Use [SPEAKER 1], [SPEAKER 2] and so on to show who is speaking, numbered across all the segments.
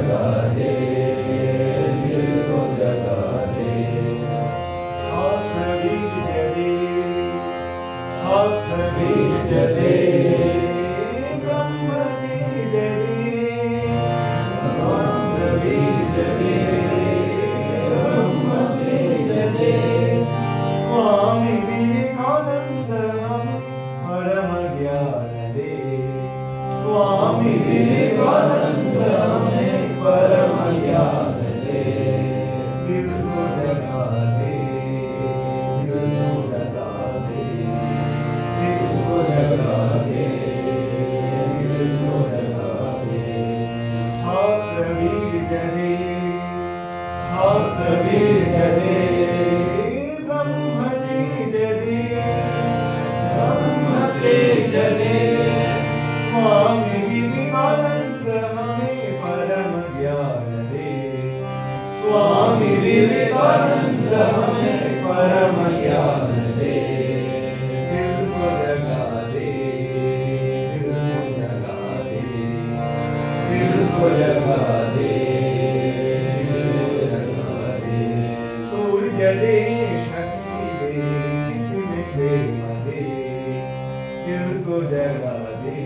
[SPEAKER 1] जगा दे, दिल को जगा दे। छात्र बीज दे, छात्र बीज दे, ब्रह्म बीज दे, छात्र बीज दे, ब्रह्म बीज दे। स्वामी विवेकानंद हमें परम ज्ञान दे, स्वामी विवेकानंद हमें परम ज्ञान दे। दिल को जगा दे, दिल को जगा दे, दिल को जगा दे, दिल को जगा दे। छात्र बीज दे, छात्र बीज दे, ब्रह्म तेज दे, ब्रह्म तेज दे। स्वामी विवेकानंद हमें परम ज्ञान दे, स्वामी विवेकानंद हमें परम ज्ञान दे। दिल को जगा दे, दिल को जगा दे, दिल को जगा दे, दिल को जगा दे। सूर्य दे, शक्ति दे, चित में प्रेम दे, दिल को जगा दे,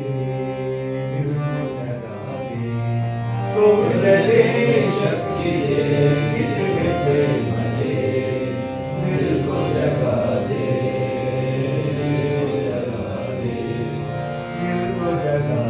[SPEAKER 1] दिल को जगा दे। सूर्य दे, शक्ति दे, चित में प्रेम दे, दिल को जगा दे, दिल को जगा दे, दिल को जगा